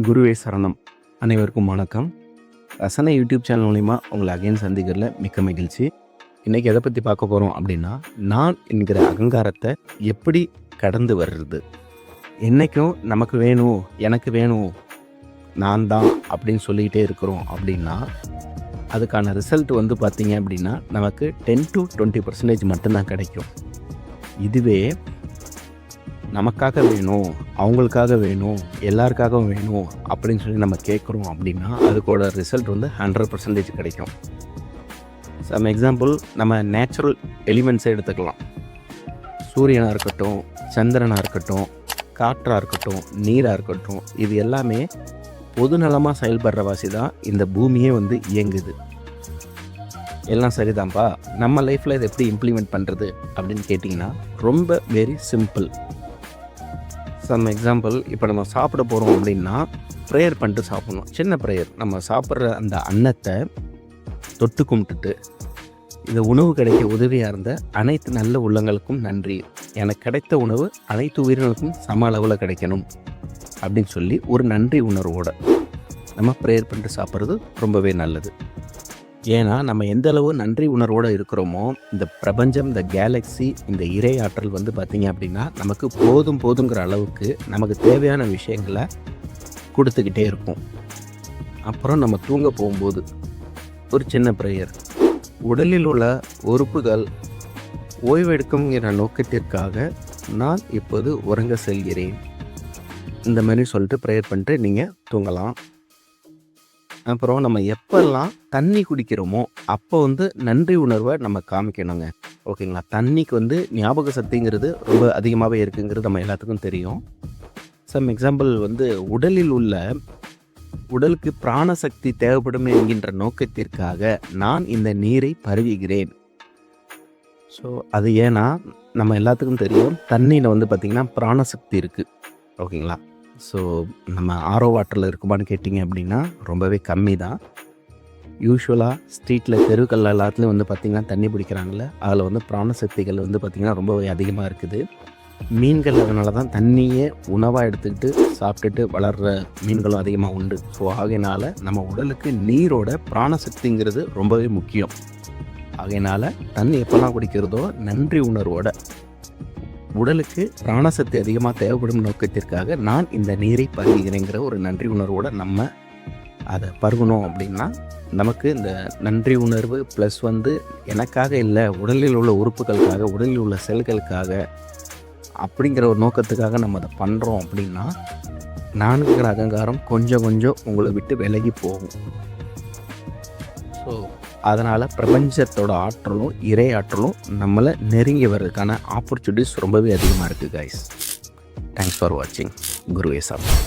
குருவே சரணம். அனைவருக்கும் வணக்கம். ரசனை யூடியூப் சேனல் மூலிமா உங்களை அகைன் சந்திக்கிறதுல மிக்க மகிழ்ச்சி. இன்றைக்கி எதை பற்றி பார்க்க போகிறோம் அப்படின்னா, நான் என்கிற அகங்காரத்தை எப்படி கடந்து வர்றது. என்றைக்கும் நமக்கு வேணும், எனக்கு வேணும், நான் தான் அப்படின்னு சொல்லிக்கிட்டே இருக்கிறோம் அப்படின்னா, அதுக்கான ரிசல்ட் வந்து பார்த்திங்க அப்படின்னா நமக்கு 10 to 20% மட்டும்தான் கிடைக்கும். இதுவே நமக்காக வேணும், அவங்களுக்காக வேணும், எல்லாருக்காகவும் வேணும் அப்படின்னு சொல்லி நம்ம கேட்குறோம் அப்படின்னா அதுக்கோட ரிசல்ட் வந்து 100% கிடைக்கும். சம் எக்ஸாம்பிள், நம்ம நேச்சுரல் எலிமெண்ட்ஸை எடுத்துக்கலாம். சூரியனாக இருக்கட்டும், சந்திரனாக இருக்கட்டும், காற்றாக இருக்கட்டும், நீராக இருக்கட்டும், இது எல்லாமே பொதுநலமாக செயல்படுற வாசி தான் இந்த பூமியே வந்து இயங்குது. எல்லாம் சரிதான்ப்பா, நம்ம லைஃப்பில் இதை எப்படி இம்ப்ளிமெண்ட் பண்ணுறது அப்படின்னு கேட்டிங்கன்னா ரொம்ப வெரி சிம்பிள். சம் எக்ஸாம்பிள், இப்போ நம்ம சாப்பிட போகிறோம் அப்படின்னா ப்ரேயர் பண்ணிட்டு சாப்பிட்ணும். சின்ன ப்ரேயர், நம்ம சாப்பிட்ற அந்த அன்னத்தை தொட்டு கும்பிட்டுட்டு, இந்த உணவு கிடைக்க உதவியாக இருந்த அனைத்து நல்ல உள்ளங்களுக்கும் நன்றி, எனக்கு கிடைத்த உணவு அனைத்து உயிரினங்களுக்கும் சம அளவில் கிடைக்கணும் அப்படின்னு சொல்லி ஒரு நன்றி உணர்வோடு நம்ம ப்ரேயர் பண்ணிட்டு சாப்பிட்றது ரொம்பவே நல்லது. ஏன்னா நம்ம எந்த அளவு நன்றி உணர்வோடு இருக்கிறோமோ, இந்த பிரபஞ்சம், இந்த கேலக்ஸி, இந்த இறை ஆற்றல் வந்து பார்த்திங்க அப்படின்னா நமக்கு போதுங்கிற அளவுக்கு நமக்கு தேவையான விஷயங்களை கொடுத்துக்கிட்டே இருக்கும். அப்புறம் நம்ம தூங்க போகும்போது ஒரு சின்ன ப்ரேயர், உடலில் உள்ள உறுப்புகள் ஓய்வெடுக்கும்ங்கிற நோக்கத்திற்காக நான் இப்போது உறங்க செல்கிறேன், இந்த மாதிரி சொல்லிட்டு ப்ரேயர் பண்ணிட்டு நீங்கள் தூங்கலாம். அப்புறம் நம்ம எப்பெல்லாம் தண்ணி குடிக்கிறோமோ அப்போ வந்து நன்றி உணர்வை நம்ம காமிக்கணுங்க. ஓகேங்களா? தண்ணிக்கு வந்து ஞாபக சக்திங்கிறது ரொம்ப அதிகமாகவே இருக்குங்கிறது நம்ம எல்லாத்துக்கும் தெரியும். சம் எக்ஸாம்பிள் வந்து உடலுக்கு பிராணசக்தி தேவைப்படும் என்கின்ற நோக்கத்திற்காக நான் இந்த நீரை பருகுகிறேன். ஸோ அது ஏன்னா நம்ம எல்லாத்துக்கும் தெரியும், தண்ணியில் வந்து பார்த்திங்கன்னா பிராணசக்தி இருக்குது. ஓகேங்களா? ஸோ நம்ம ஆரோ வாட்டரில் இருக்குமான்னு கேட்டிங்க அப்படின்னா ரொம்பவே கம்மி தான். யூஸ்வலாக ஸ்ட்ரீட்டில் தெருக்கள் எல்லாத்துலேயும் வந்து பார்த்திங்கன்னா தண்ணி பிடிக்கிறாங்கள, அதில் வந்து பிராணசக்திகள் வந்து பார்த்திங்கன்னா ரொம்பவே அதிகமாக இருக்குது. மீன்கள் அதனால தான் தண்ணியே உணவாக எடுத்துக்கிட்டு சாப்பிட்டுட்டு வளர்கிற மீன்களும் அதிகமாக உண்டு. ஸோ ஆகையினால் நம்ம உடலுக்கு நீரோட பிராணசக்திங்கிறது ரொம்பவே முக்கியம். ஆகையினால் தண்ணி எப்போல்லாம் குடிக்கிறதோ நன்றி உணர்வோட, உடலுக்கு பிராணசக்தி அதிகமாக தேவைப்படும் நோக்கத்திற்காக நான் இந்த நீரை பருகுகிறேங்கிற ஒரு நன்றி உணர்வோடு நம்ம அதை பருகணும் அப்படின்னா நமக்கு இந்த நன்றி உணர்வு ப்ளஸ் வந்து எனக்காக இல்லை, உடலில் உள்ள உறுப்புகளுக்காக, உடலில் உள்ள செல்களுக்காக அப்படிங்கிற ஒரு நோக்கத்துக்காக நம்ம அதை பண்ணுறோம் அப்படின்னா நானுங்கிற அகங்காரம் கொஞ்சம் உங்களை விட்டு விலகி போகும். ஸோ அதனால் பிரபஞ்சத்தோட ஆற்றலும் இறை ஆற்றலும் நம்மளை நெருங்கி வர்றதுக்கான ஆப்பர்ச்சுனிட்டிஸ் ரொம்பவே அதிகமாக இருக்குது கைஸ். தேங்க்ஸ் ஃபார் வாட்சிங். குருவே சரணம்.